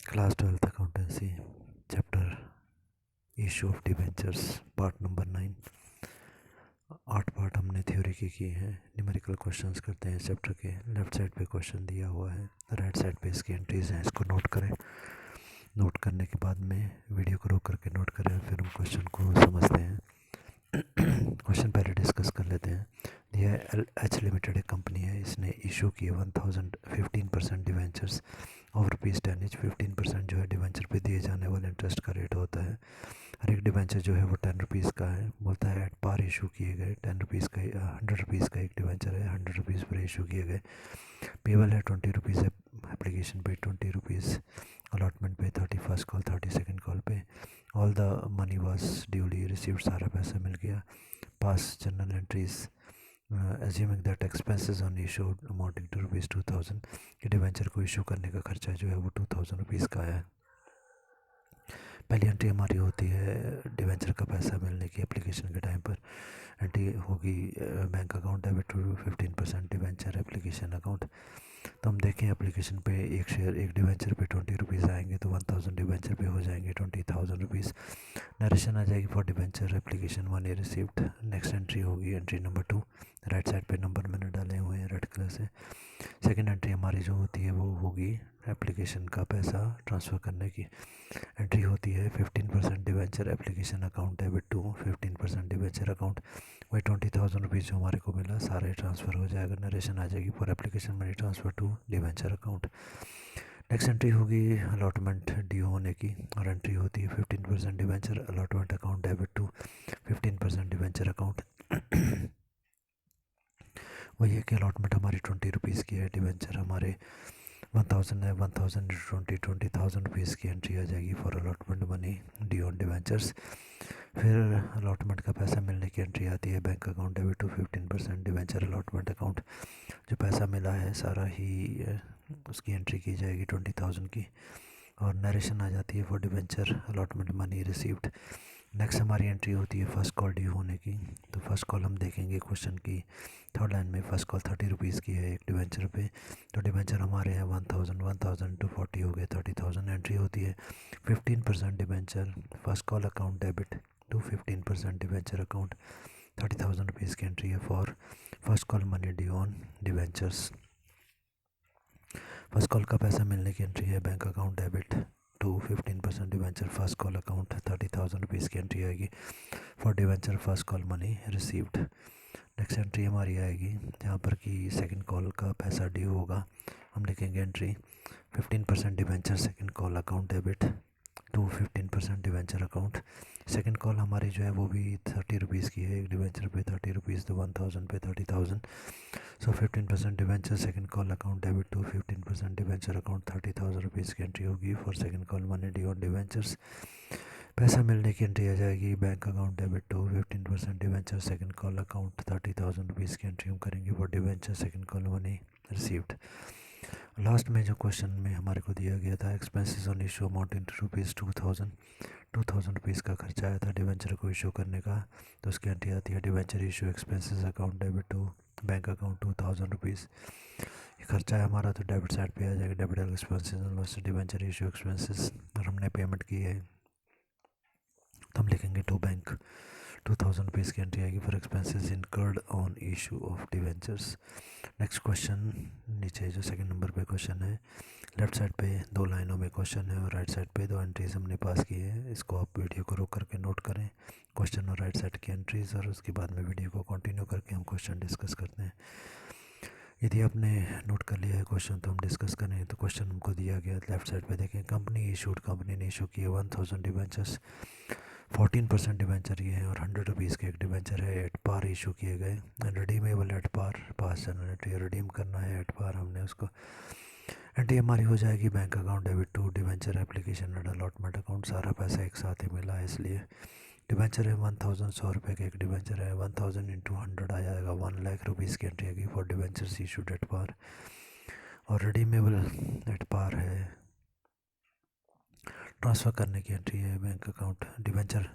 Class 12th accountancy chapter issue of debentures part number 9। 8 part हमने theory की किए हैं। न्यूमेरिकल क्वेश्चंस करते हैं। चैप्टर के लेफ़्ट साइड पे क्वेश्चन दिया हुआ है, राइट साइड पे इसकी एंट्रीज हैं, इसको नोट करें। नोट करने के बाद में वीडियो को रोक करके नोट करें, फिर हम क्वेश्चन को समझते हैं। क्वेश्चन पहले डिस्कस कर लेते हैं। यह एच लिमिटेड एक कंपनी है, इसने इशू किए 15% डिवेंचर्स ऑफ ₹10 ईच। 15% जो है डिवेंचर पे दिए जाने वाले इंटरेस्ट का रेट होता है। हर एक डिवेंचर जो है वो ₹10 का है। बोलता है एट पार इशू किए गए ₹10 का, ₹100 का एक डिवेंचर है, ₹100 पर इशू किए गए। पेबल है ₹20 है, एप्लीकेशन पे ₹20, अलॉटमेंट पे 31st कॉल 32nd कॉल पे। All the money was duly received, सारा पैसा मिल गया। Pass journal entries assuming that expenses on issue amounting to ₹2000, कि डिवेंचर को इशू करने का खर्चा जो है वो ₹2000 का है। पहली एंट्री हमारी होती है डिवेंचर का पैसा मिलने की एप्लीकेशन के टाइम पर। एंट्री होगी bank account debit to 15% debenture application account. तो हम देखें एप्लीकेशन पे एक शेयर एक डिवेंचर पे ₹20 आएंगे, तो 1000 डिवेंचर पे हो जाएंगे ₹20,000। नरेशन आ जाएगी for debenture application 1 A received. Next entry होगी एंट्री नंबर 2। राइट साइड पे नंबर मैंने डाले हुए हैं रेड कलर से। सेकेंड एंट्री हमारी जो होती है वो होगी एप्लीकेशन का पैसा ट्रांसफ़र करने की। एंट्री होती है 15% debenture application account debit to 15% debenture account. वही ₹20,000 जो हमारे को मिला सारे ट्रांसफ़र हो जाएगा। नरेशन आ जाएगी for application money transfer to debenture account. Next entry होगी अलॉटमेंट ड्यू होने की, और एंट्री होती है 15% debenture allotment account debit to 15% debenture account. वही है कि अलॉटमेंट हमारी ₹20 की है, डिवेंचर हमारे 1000 है, 1000 20 ₹20,000 की एंट्री आ जाएगी for allotment money due on debentures. फिर अलॉटमेंट का पैसा मिलने की एंट्री आती है bank account debit to 15% debenture allotment account. जो पैसा मिला है सारा ही उसकी एंट्री की जाएगी 20,000 की, और नरेशन आ जाती है for debenture allotment money received. Next हमारी एंट्री होती है फर्स्ट कॉल ड्यू होने की। तो फर्स्ट कॉल हम देखेंगे क्वेश्चन की थर्ड लाइन में। फर्स्ट कॉल ₹30 की है एक डिवेंचर पे। तो डिवेंचर हमारे हैं 1000 टू 40 हो गए 30,000। एंट्री होती है 15% debenture first call account debit to 15% debenture account. ₹30,000 की एंट्री है for first call money due on debentures. First call का पैसा मिलने की एंट्री है bank account debit to 15% debenture first call account. ₹30,000 की एंट्री आएगी for debenture first call money received. Next entry हमारी आएगी जहाँ पर कि सेकंड कॉल का पैसा ड्यू होगा। हम लिखेंगे entry 15% debenture second call account debit to 15% debenture account. Second call हमारी जो है वो भी ₹30 की है, एक डिवेंचर पे ₹30, तो 1000 पे 30,000। So 15% debenture second call account debit to 15% debenture account. ₹30,000 की एंट्री होगी for second call money due on debentures. पैसा मिलने की एंट्री आ जाएगी bank account debit to 15% debenture second call account. ₹30,000 की एंट्री हम करेंगे for debenture second call money received. Last में जो क्वेश्चन में हमारे को दिया गया था expenses on issue amounting to ₹2,000। ₹2,000 का खर्चा आया था डिवेंचर को इशू करने का। तो उसकी एंट्री आती है debenture issue expenses account debit to bank account ₹2,000। ये खर्चा है हमारा, तो डेबिट साइड पे आ जाएगा debit expenses debenture issue expenses, और हमने पेमेंट की है तो हम लिखेंगे टू बैंक। ₹2,000 की एंट्री आएगी for expenses incurred on issue of debentures. Next question नीचे जो सेकंड नंबर पे क्वेश्चन है, लेफ्ट साइड पे 2 लाइनों में क्वेश्चन है और राइट साइड पे 2 एंट्रीज हमने पास की है। इसको आप वीडियो को रोक करके नोट करें, क्वेश्चन और राइट साइड की एंट्रीज, और उसके बाद में वीडियो को कंटिन्यू करके हम क्वेश्चन डिस्कस करते हैं। यदि आपने नोट कर लिया है क्वेश्चन तो हम डिस्कस करें। तो क्वेश्चन हमको दिया गया लेफ्ट साइड पे देखें, कंपनी ने इशू किए 1000 डिवेंचर्स। 14% डिवेंचर ये हैं और ₹100 के एक डिवेंचर है एट पार इशू किए गए। रिडीमेबल एट पार, पास जनरेटरी रिडीम करना है एट पार, हमने उसको एंट्री हमारी हो जाएगी bank account debit to debenture application and allotment account. सारा पैसा एक साथ ही मिला है, इसलिए डिवेंचर है 1000 ₹100 का एक डिवेंचर है। 1000 इंटू 100 आ जाएगा ₹1,00,000 की एंट्री आएगी for debenture issued at par. और रिडीमेबल एट पार है, ट्रांसफ़र करने की एंट्री है bank account debenture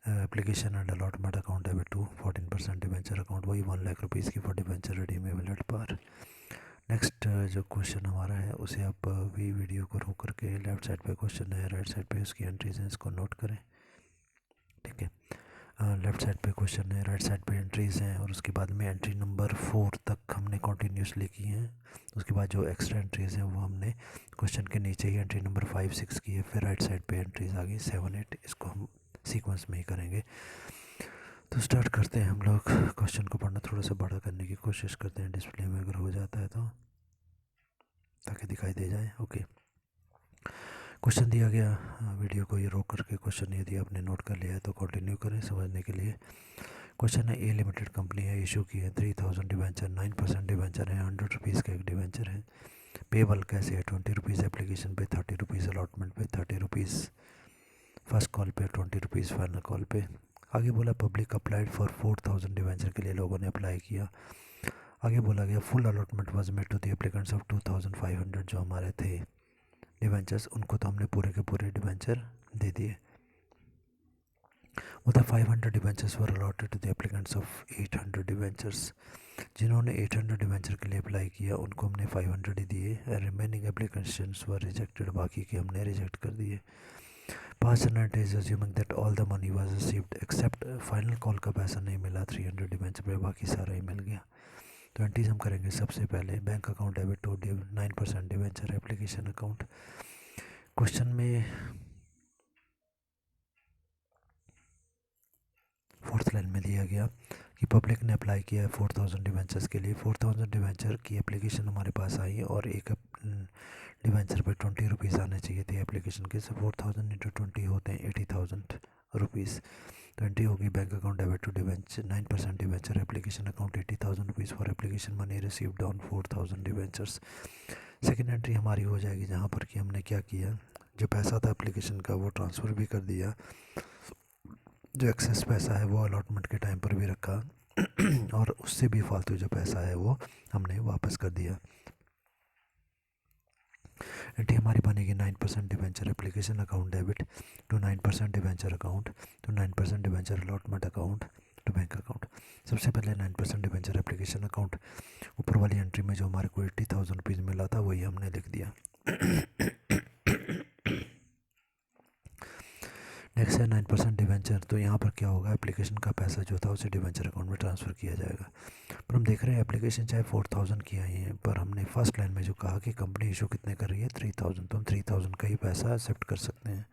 application and allotment account debit to 14% debenture account. वही ₹1,00,000 की for debenture redeemable at par. Next जो क्वेश्चन हमारा है उसे आप भी वीडियो को रोक करके, लेफ्ट साइड पे क्वेश्चन है, राइट साइड पे उसकी एंट्रीज हैं, इसको नोट करें। ठीक है, लेफ्ट साइड पे क्वेश्चन है, राइट साइड पे एंट्रीज हैं, और उसके बाद में एंट्री नंबर 4 तक हमने कॉन्टीन्यूसली की हैं। उसके बाद जो एक्स्ट्रा एंट्रीज हैं वो हमने क्वेश्चन के नीचे ही एंट्री नंबर 5 6 की है। फिर राइट साइड पे एंट्रीज आ गई 7 8, इसको हम सीक्वेंस में ही करेंगे। तो स्टार्ट करते हैं हम लोग। क्वेश्चन को पढ़ना थोड़ा सा बड़ा करने की कोशिश करते हैं, डिस्प्ले में अगर हो जाता है तो, ताकि दिखाई दे जाए। ओके, क्वेश्चन दिया गया, वीडियो को ये रोक करके क्वेश्चन यदि आपने नोट कर लिया है तो कंटिन्यू करें समझने के लिए। क्वेश्चन है, ए लिमिटेड कंपनी है, इशू की है 3000 डिवेंचर, 9% डिवेंचर है, 100 रुपीज़ का एक डिवेंचर है। पेबल कैसे है, 20 रुपीज़ एप्लीकेशन पे, 30 रुपीज़ अलॉटमेंट पे, 30 रुपीज़ फर्स्ट कॉल पे, 20 रुपीज़ फाइनल कॉल पे। आगे बोला पब्लिक अप्लाइड फॉर 4000 डिवेंचर के लिए लोगों ने अप्लाई किया। आगे बोला गया full allotment was made to the applicants of 2500, जो हमारे थे डिवेंचर्स, उनको तो हमने पूरे के पूरे डिवेंचर दे दिए। वो था 500 debentures were allotted to the applicants of 800 debentures, जिन्होंने 800 डिवेंचर के लिए अप्लाई किया उनको हमने 500 ही दिए। रिमेनिंग एप्लीकेशंस वर रिजेक्टेड, बाकी के हमने रिजेक्ट कर दिए। Pass generate is assuming that all the money was received except, final call का पैसा नहीं मिला 300 डिवेंचर पे, बाकी सारा ही मिल गया। तो एंट्रीज हम करेंगे सबसे पहले bank account debit to 9% debenture application account. Question में 4th लाइन में दिया गया कि पब्लिक ने अप्लाई किया है 4000 डिवेंचर्स के लिए। 4000 डिवेंचर की एप्लीकेशन हमारे पास आई और एक डिवेंचर पे 20 रुपीज़ आने चाहिए थे एप्लीकेशन के। से 4000 इंटू 20 होते हैं 80,000 रुपीज़। तो एंट्री होगी bank account debit to debenture 9% debenture application account 80,000 rupees for application money received on 4000 debentures. Second entry हमारी हो जाएगी जहाँ पर कि हमने क्या किया, जो पैसा था एप्लीकेशन का वो ट्रांसफ़र भी कर दिया, जो एक्सेस पैसा है वो अलॉटमेंट के टाइम पर भी रखा और उससे भी फालतू जो पैसा है वो हमने वापस कर दिया। एंट्री हमारी बनेगी 9% debenture application account debit to 9% debenture account to 9% debenture allotment account to bank account. सबसे पहले 9% डिवेंचर एप्लीकेशन अकाउंट, ऊपर वाली एंट्री में जो हमारे को 80,000 रुपीज़ मिला था वही हमने लिख दिया। नेक्स्ट है 9% डिवेंचर, तो यहाँ पर क्या होगा, एप्लीकेशन का पैसा जो था उसे डिवेंचर अकाउंट में ट्रांसफ़र किया जाएगा। पर हम देख रहे हैं एप्लीकेशन चाहे 4000 की आई है, पर हमने फर्स्ट लाइन में जो कहा कि कंपनी इशू कितने कर रही है 3000, तो हम 3000 का ही पैसा एक्सेप्ट कर सकते हैं।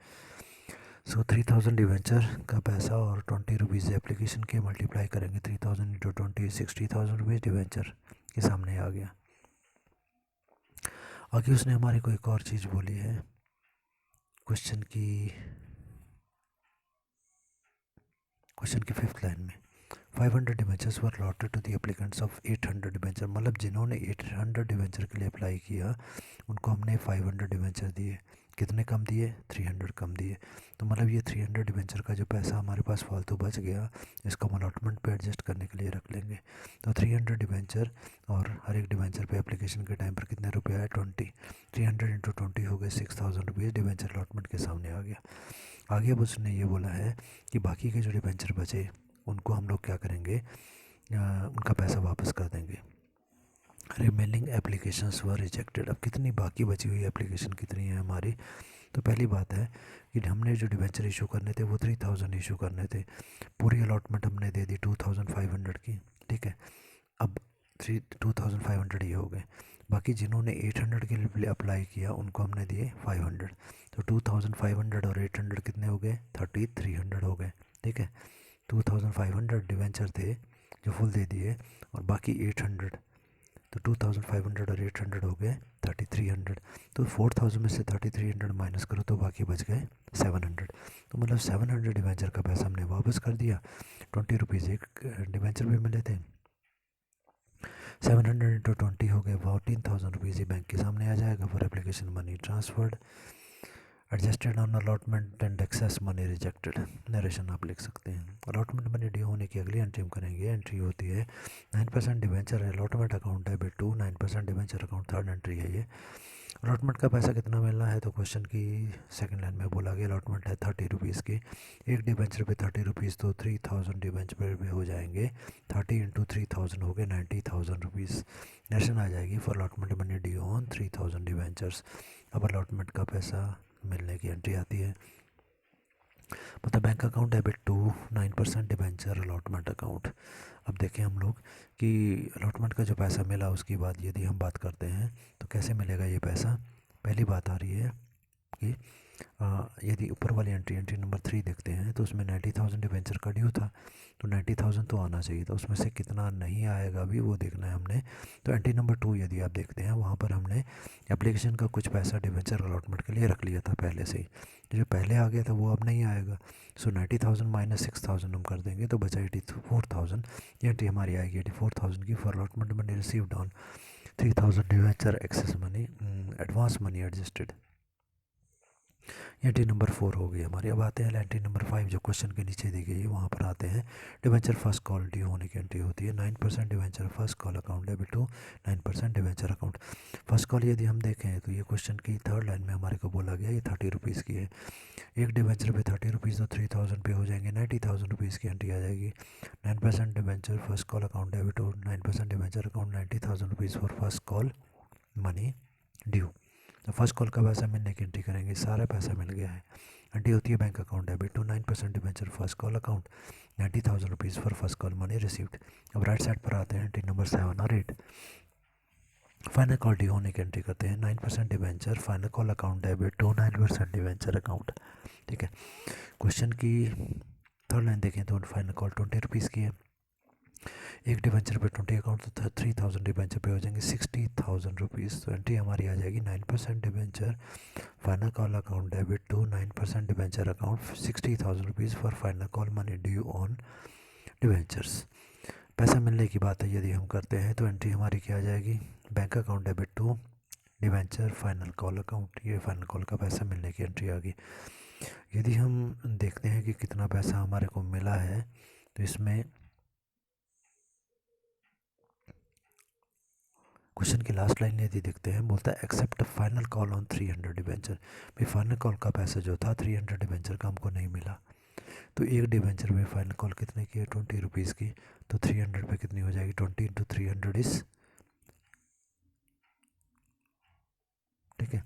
सो 3000 डिवेंचर का पैसा और 20 रुपीज़ एप्लीकेशन के मल्टीप्लाई करेंगे 3000 इंटू 20, 60,000 रुपीज़ डिवेंचर के सामने आ गया। आगे उसने हमारे को एक और चीज़ बोली है क्वेश्चन की 5th लाइन में, 500 debentures were allotted to the applicants of 800 debenture, मतलब जिन्होंने 800 डिवेंचर के लिए अप्लाई किया उनको हमने 500 डिवेंचर दिए। कितने कम दिए, 300 कम दिए। तो मतलब ये 300 डिवेंचर का जो पैसा हमारे पास फालतू बच गया, इसको हम अलॉटमेंट पे एडजस्ट करने के लिए रख लेंगे। तो 300 डिवेंचर और हर एक डिवेंचर पे एप्लीकेशन के टाइम पर कितने रुपये आए 20, 300 इंटू 20 हो गए 6000 रुपीज़, डिवेंचर अलॉटमेंट के सामने आ गया। आगे अब उसने ये बोला है कि बाकी के जो डिवेंचर बचे उनको हम लोग क्या करेंगे, उनका पैसा वापस कर देंगे। रिमेनिंग एप्लीकेशंस वर रिजेक्टेड, अब कितनी बाकी बची हुई एप्लीकेशन कितनी है हमारी, तो पहली बात है कि हमने जो डिवेंचर इशू करने थे वो 3000 इशू करने थे, पूरी अलॉटमेंट हमने दे दी 2500 की। ठीक है, अब 2500 ये हो गए। बाकी जिन्होंने 800 के लिए अप्लाई किया उनको हमने दिए 500, तो 2500 और 800 कितने हो गए, 3300 हो गए। ठीक है, 2500 डिवेंचर थे जो फुल दे दिए और बाकी 800, तो 2500 और 800 हो गए 3300। तो 4000 में से 3300 माइनस करो तो बाकी बच गए 700। तो मतलब 700 डिवेंचर का पैसा हमने वापस कर दिया। 20 रुपीज़ एक डिवेंचर भी मिले थे, 700 इंटू 20 हो गए 14,000 रुपीज़ ही बैंक के सामने आ जाएगा for application money transferred adjusted on allotment and excess money rejected. Narration आप लिख सकते हैं। अलॉटमेंट मनी ड्यू होने की अगली एंट्री हम करेंगे, एंट्री होती है 9% debenture allotment account debit to 9% debenture account, third entry है ये। अलॉटमेंट का पैसा कितना मिलना है, तो क्वेश्चन की सेकंड लाइन में बोला गया अलॉटमेंट है 30 रुपीज़ की। एक डिबेंचर पे 30 रुपीज़, तो 3000 डिबेंचर पे हो जाएंगे। 30 इंटू 3000 हो गए 90,000 रुपीज़। नेशन आ जाएगी for allotment money due on 3000 debentures. अब अलॉटमेंट का पैसा मिलने की एंट्री आती है। मतलब bank account debit to 9% debenture allotment account. अब देखें हम लोग कि अलॉटमेंट का जो पैसा मिला उसकी बात यदि हम बात करते हैं तो कैसे मिलेगा ये पैसा। पहली बात आ रही है कि यदि ऊपर वाली एंट्री नंबर 3 देखते हैं तो उसमें 90,000 डिबेंचर का ड्यू था, तो 90,000 तो आना चाहिए था, उसमें से कितना नहीं आएगा भी वो देखना है हमने। तो एंट्री नंबर 2 यदि आप देखते हैं वहाँ पर हमने एप्लीकेशन का कुछ पैसा डिबेंचर अलॉटमेंट के लिए रख लिया था पहले से ही, जो पहले आ गया था वो अब नहीं आएगा। सो 90,000 माइनस 6,000 हम कर देंगे तो बचा 84,000। ये एंट्री हमारी आएगी 84,000 की for allotment money received on 3,000 debenture excess money advance money adjusted. Entry number 4 हो गई हमारी। अब आते हैं एंट्री नंबर 5 जो क्वेश्चन के नीचे दी गई है वहाँ पर आते हैं। डिवेंचर फर्स्ट कॉल ड्यू होने की एंट्री होती है 9% debenture first call account debit to 9% debenture account. First call यदि हम देखें तो ये क्वेश्चन की थर्ड लाइन में हमारे को बोला गया ये 30 रुपीज़ की है। एक डिवेंचर पे 30 रुपीज़ तो 3000 पे हो जाएंगे, 90,000 रुपीज़ की एंट्री आ जाएगी। 9% debenture first call account debit to 9% debenture account 90,000 rupees for first call money due. तो फर्स्ट कॉल का पैसा मिलने की एंट्री करेंगे, सारा पैसा मिल गया है। एंट्री होती है bank account debit to 9% debenture first call account 90,000 rupees for first call money received. अब राइट साइड पर आते हैं एंट्री नंबर 7 और 8। फाइनल कॉल ड्यू होने की एंट्री करते हैं 9% debenture final call account debit to 9% debenture account. ठीक है, क्वेश्चन की थर्ड लाइन देखें तो फाइनल कॉल 20 रुपीज़ की है। एक डिबेंचर पे 20 अकाउंट तो 3000 डिबेंचर पे हो जाएंगे 60,000 रुपीज़। तो एंट्री हमारी आ जाएगी 9% debenture final call account debit to 9% debenture account 60,000 rupees for final call money due on debentures. पैसा मिलने की बात है यदि हम करते हैं तो एंट्री हमारी क्या आ जाएगी, bank account debit to debenture final call account, ये फाइनल कॉल का पैसा मिलने की एंट्री आ गई। यदि हम देखते हैं कि कितना पैसा हमारे को मिला है तो इसमें क्वेश्चन की लास्ट लाइन यदि देखते हैं बोलता है except final call on 300 debenture. भाई फाइनल कॉल का पैसा जो था 300 डिबेंचर का हमको नहीं मिला, तो एक डिबेंचर में फाइनल कॉल कितने की है 20 रुपीज़ की, तो 300 पे कितनी हो जाएगी 20 इंटू 300 इस, ठीक है,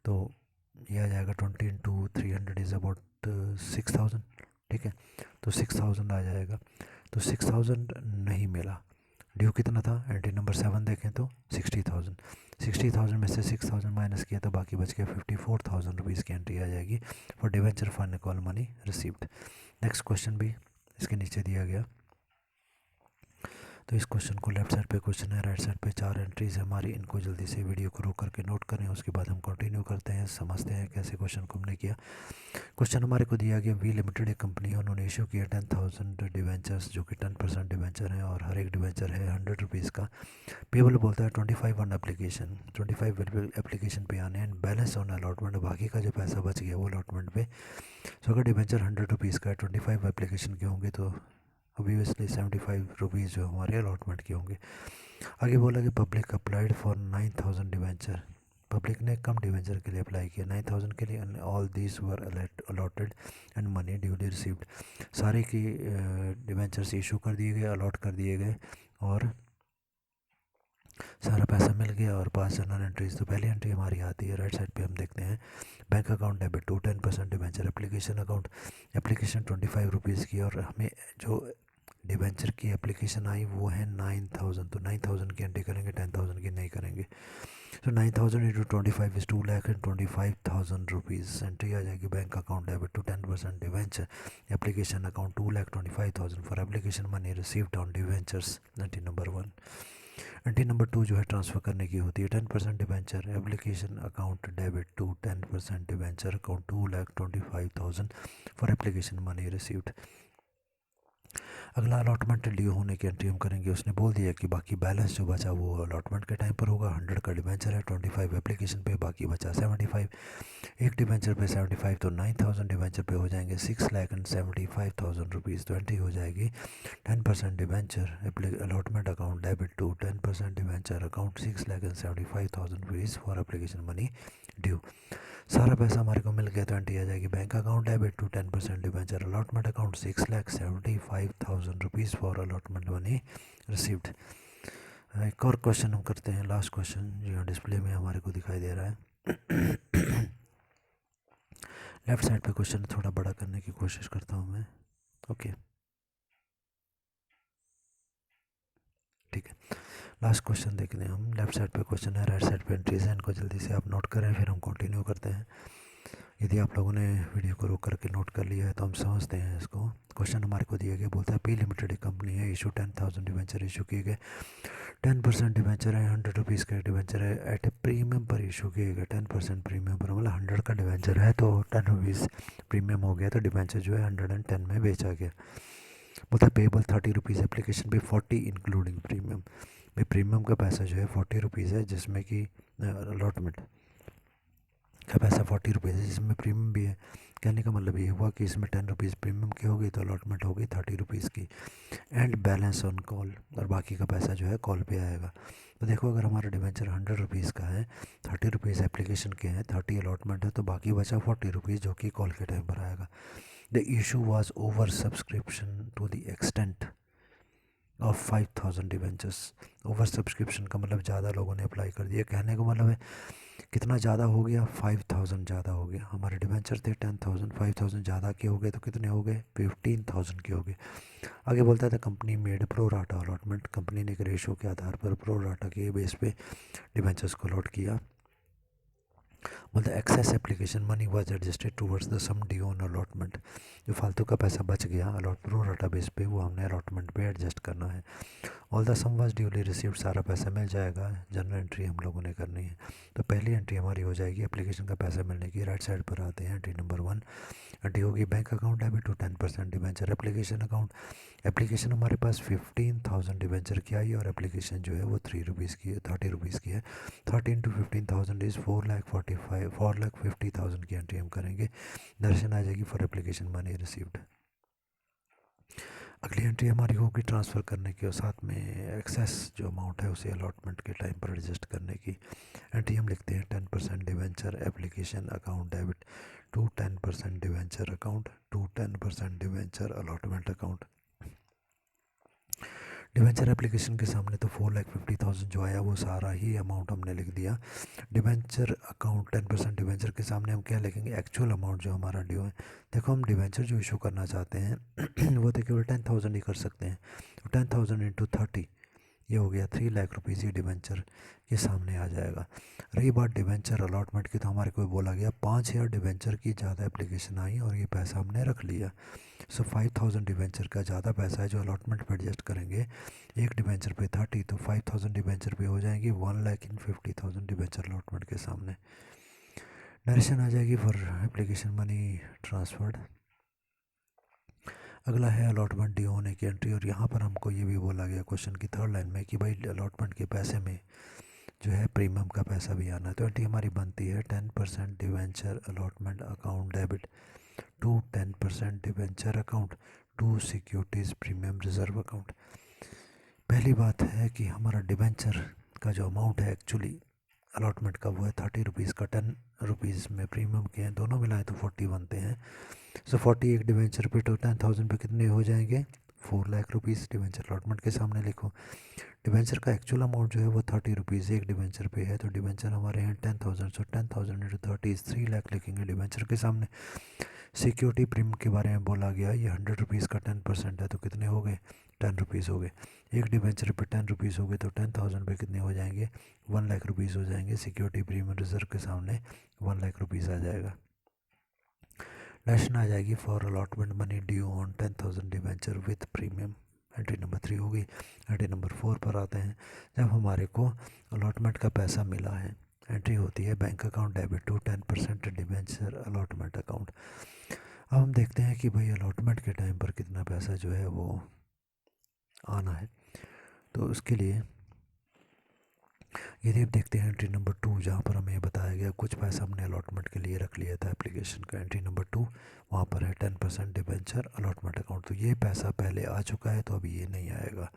तो ये आ जाएगा 20 इंटू 300 इज़ अबाउट 6,000। ठीक है, तो 6,000 आ जाएगा, तो 6,000 नहीं मिला। ड्यू कितना था, एंट्री नंबर 7 देखें तो 60,000। 60,000 में से 6,000 माइनस किया तो बाकी बच गया 54,000 रुपीज़ की एंट्री आ जाएगी for debenture final call money received. Next question भी इसके नीचे दिया गया, तो इस क्वेश्चन को लेफ्ट साइड पे क्वेश्चन है, राइट साइड पे 4 एंट्रीज है हमारी, इनको जल्दी से वीडियो को रोक करके नोट करें, उसके बाद हम कंटिन्यू करते हैं, समझते हैं कैसे क्वेश्चन को हमने किया। क्वेश्चन हमारे को दिया गया वी लिमिटेड एक कंपनी है, उन्होंने इशू किया 10,000 डिवेंचर्स जो कि 10% डिवेंचर है और हर एक डिवेंचर है 100 रुपीज़ का। पेबल बोलता है 25 ऑन एप्लीकेशन, 25 एप्लीकेशन पे आने एंड बैलेंस ऑन अलॉटमेंट, बाकी का जो पैसा बच गया वो अलॉटमेंट पे। सो अगर डिवेंचर 100 रुपीज़ का 25 एप्लीकेशन के होंगे तो ऑब्वियसली 75 रुपीज़ जो हमारे अलॉटमेंट के होंगे। आगे बोला कि public applied for 9,000 debenture, public ने कम डिवेंचर के लिए अप्लाई किया 9,000 के लिए, and all these were allotted and money duly received. सारे की डिवेंचर्स इशू कर दिए गए, अलॉट कर दिए गए और सारा पैसा मिल गया और 5 जनरल एंट्रीज। तो पहली एंट्री हमारी आती है राइट साइड पे, हम देखते हैं bank account debit to 10% debenture application account, application 25 rupees की और हमें जो डिवेंचर की एप्लीकेशन आई वो है 9,000, तो 9,000 की एंट्री करेंगे, 10,000 की नहीं करेंगे। तो 9,000 इंटू 25 इज 2,25,000 रुपीज़। एंट्री आ जाएगी bank account debit to 10% debenture application account 2,25,000 for application money received on debentures. Entry number 1। Entry number 2 जो है ट्रांसफ़र करने की होती है 10% debenture application account debit to 10% debenture account 2,25,000 for application money received. अगला allotment due होने की entry हम करेंगे। उसने बोल दिया कि बाकी बैलेंस जो बचा वो अलॉटमेंट के टाइम पर होगा। 100 का डिबेंचर है, 25 एप्लीकेशन पे, बाकी बचा 75। एक डिबेंचर पे 75 तो 9000 डिबेंचर पे हो जाएंगे 6,75,000 रुपीज़। तो एंट्री हो जाएगी 10% debenture allotment account debit to 10% debenture account 6,75,000 rupees for application money due. सारा पैसा हमारे को मिल गया तो एंट्री आ जाएगी bank account debit to 10% debenture allotment account 6,75,000 rupees for allotment money received. एक और क्वेश्चन हम करते हैं, लास्ट क्वेश्चन जो यहाँ डिस्प्ले में हमारे को दिखाई दे रहा है। लेफ्ट साइड पे क्वेश्चन थोड़ा बड़ा करने की कोशिश करता हूँ मैं। ओके ठीक है, लास्ट क्वेश्चन देखते हैं हम। लेफ्ट साइड पे क्वेश्चन है, राइट साइड पे एंट्रीज है, इनको जल्दी से आप नोट करें फिर हम कंटिन्यू करते हैं। यदि आप लोगों ने वीडियो को रोक करके नोट कर लिया है तो हम समझते हैं इसको। क्वेश्चन हमारे को दिया गया, बोलता है पी लिमिटेड एक कंपनी है, इशू 10,000 डिवेंचर इशू किए गए। 10% डिवेंचर है, 100 रुपीज़ का डिवेंचर है, एट ए प्रीमियम पर इशू किए गए। 10% प्रीमियम पर मतलब 100 का डिवेंचर है तो 10 रुपीज़ प्रीमियम हो गया, तो डिवेंचर जो है 110 में बेचा गया। बोलता है पेबल 30 रुपीज़ एप्लीकेशन पे 40 इंक्लूडिंग प्रीमियम। भाई प्रीमियम का पैसा जो है 40 रुपीज़ है, जिसमें कि अलॉटमेंट का पैसा 40 रुपीज़ है जिसमें प्रीमियम भी है। कहने का मतलब ये हुआ कि इसमें 10 रुपीज़ प्रीमियम की होगी तो अलॉटमेंट होगी 30 रुपीज़ की। एंड बैलेंस ऑन कॉल, और बाकी का पैसा जो है कॉल पे आएगा। तो देखो अगर हमारा डिवेंचर 100 रुपीज़ का है, 30 रुपीज़ एप्लीकेशन के हैं, 30 अलॉटमेंट है, तो बाकी बचा 40 रुपीज़ जो कि कॉल के टाइम पर आएगा। The issue was over subscription to the extent of 5,000 debentures. Over subscription का मतलब ज़्यादा लोगों ने अप्लाई कर दिया। कहने का मतलब है कितना ज़्यादा हो गया, 5,000 ज़्यादा हो गया। हमारे डिवेंचर थे 10,000, 5,000 ज़्यादा के हो गए तो कितने हो गए, 15,000 के हो गए। आगे बोलता था company made pro rata allotment, company ने एक रेशो के आधार पर प्रो राटा के बेस पे डिवेंचर्स को अलॉट किया। बोलते excess application money was adjusted towards the sum due on allotment. जो फालतू का पैसा बच गया अलॉट प्रो राटा बेस पे, वो हमने अलॉटमेंट पे एडजस्ट करना है। All the sum was duly received, सारा पैसा मिल जाएगा। जनरल एंट्री हम लोगों ने करनी है। तो पहली एंट्री हमारी हो जाएगी एप्लीकेशन का पैसा मिलने की। राइट साइड पर आते हैं, एंट्री नंबर 1 एंट्री होगी bank account debit to 10% debenture application account. Application हमारे पास 15,000 डिवेंचर की आई और एप्लीकेशन जो है वो 3 रुपीज़ की है, 30 रुपीज़ की है। 30 इंटू 15,000 इज़ 4,50,000 की एंट्री हम करेंगे। दर्शन आ जाएगी फॉर एप्लीकेशन मनी रिसीव्ड। अगली एंट्री हमारी होगी ट्रांसफ़र करने की और साथ में एक्सेस जो अमाउंट है उसे अलॉटमेंट के टाइम पर एडजस्ट करने की। एंट्री हम लिखते हैं 10% debenture application account debit to 10% debenture account to 10% debenture allotment account. Debenture application के सामने तो 4,50,000 जो आया वो सारा ही अमाउंट हमने लिख दिया। डिवेंचर अकाउंट 10% डिवेंचर के सामने हम क्या लिखेंगे, एक्चुअल अमाउंट जो हमारा ड्यू है। देखो हम डिवेंचर जो इशू करना चाहते हैं वो तो केवल 10,000 ही कर सकते हैं। तो 10,000 इंटू 30 ये हो गया 3 लाख रुपीज़, ये डिवेंचर के सामने आ जाएगा। रही बात डिवेंचर अलॉटमेंट की, तो हमारे को बोला गया 5,000 डिवेंचर की ज़्यादा एप्लीकेशन आई और ये पैसा हमने रख लिया। सो 5,000 डिवेंचर का ज़्यादा पैसा है जो अलॉटमेंट पर एडजस्ट करेंगे। एक डिवेंचर पे 30 तो 5,000 डिवेंचर पे हो जाएंगी 1,50,000 डिवेंचर अलॉटमेंट के सामने। नरेशन आ जाएगी फॉर एप्लीकेशन मनी ट्रांसफर्ड। अगला है अलॉटमेंट ड्यू होने की एंट्री, और यहाँ पर हमको ये भी बोला गया क्वेश्चन की थर्ड लाइन में कि भाई अलॉटमेंट के पैसे में जो है प्रीमियम का पैसा भी आना है। तो एंट्री हमारी बनती है 10% debenture allotment account debit to 10% debenture account to securities premium reserve account. पहली बात है कि हमारा डिवेंचर का जो अमाउंट है एक्चुअली अलॉटमेंट का वो है 30 रुपीज़ का, 10 रुपीज़ में प्रीमियम के हैं, दोनों मिलाएं तो 40 बनते हैं। सो 40 एक डिवेंचर पे तो 10,000 पे कितने हो जाएंगे, 4 लाख रुपीज़ डिवेंचर अलॉटमेंट के सामने लिखो। डिवेंचर का एक्चुअल अमाउंट जो है वो 30 रुपीज़ एक डिवेंचर पे है, तो डिवेंचर हमारे हैं 10,000। सो 10,000 इंटू 30 इज़ 3 लाख लिखेंगे डिवेंचर के सामने। सिक्योरिटी प्रीमियम के बारे में बोला गया, ये 100 रुपीज़ का 10% है तो कितने हो गए, 10 रुपीज़ हो गए। एक डिवेंचर पे 10 रुपीज़ हो गए तो 10,000 पे कितने हो जाएंगे, 1 लाख रुपीज़ हो जाएंगे। सिक्योरिटी प्रीमियम रिजर्व के सामने 1 लाख रुपीज़ आ जाएगा। नेशन आ जाएगी for allotment money due on 10,000 debenture with premium. Entry number 3 होगी। एंट्री नंबर 4 पर आते हैं, जब हमारे को अलॉटमेंट का पैसा मिला है एंट्री होती है bank account debit to 10% debenture allotment account. अब हम देखते हैं कि भाई अलॉटमेंट के टाइम पर कितना पैसा जो है वो आना है। तो उसके लिए यदि आप देखते हैं एंट्री नंबर 2, जहाँ पर हमें बताया गया कुछ पैसा हमने अलॉटमेंट के लिए रख लिया था एप्लीकेशन का, एंट्री नंबर 2 वहाँ पर है 10% डिबेंचर अलॉटमेंट अकाउंट। तो ये पैसा पहले आ चुका है, तो अभी ये नहीं आएगा।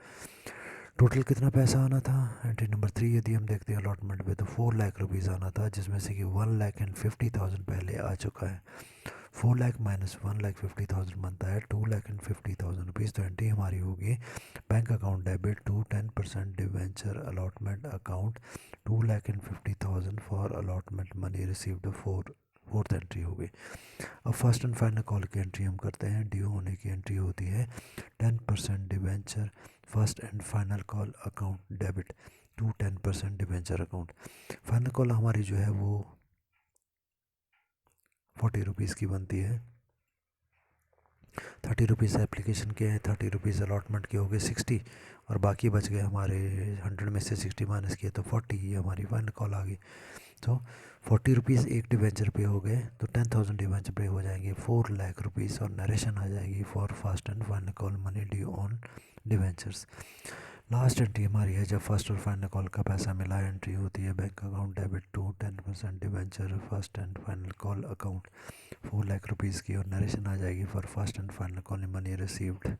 टोटल कितना पैसा आना था एंट्री नंबर 3 यदि हम देखते हैं अलॉटमेंट पे, तो 4 लाख रुपीज़ आना था, जिसमें से कि 1,50,000 पहले आ चुका है। 4 लाख माइनस 1,50,000 बनता है 2,50,000 रुपीज़। तो एंट्री हमारी होगी bank account debit to 10% debenture allotment account 2,50,000 for allotment money received fourth entry हो गई। अब फर्स्ट एंड फाइनल कॉल की एंट्री हम करते हैं। ड्यू होने की एंट्री होती है 10% debenture first and final call account debit to 10% debenture account. Final call हमारी जो है वो 40 रुपीज़ की बनती है। 30 रुपीज़ एप्लीकेशन के हैं, 30 रुपीज़ अलॉटमेंट के हो गए 60, और बाकी बच गए हमारे 100 में से 60 माइनस किए तो 40, ये हमारी फाइनल कॉल आ गई। तो 40 रुपीज़ एक डिवेंचर पे हो गए, तो 10,000 डिवेंचर पे हो जाएंगे 4 लाख रुपीज़, और नरेशन आ जाएगी for first and final call money due on debentures. Last entry हमारी है जब फर्स्ट और फाइनल कॉल का पैसा मिला, एंट्री होती है bank account debit to 10% debenture first and final call account 4 lakh rupees की, और नरेशन आ जाएगी for first and final call money received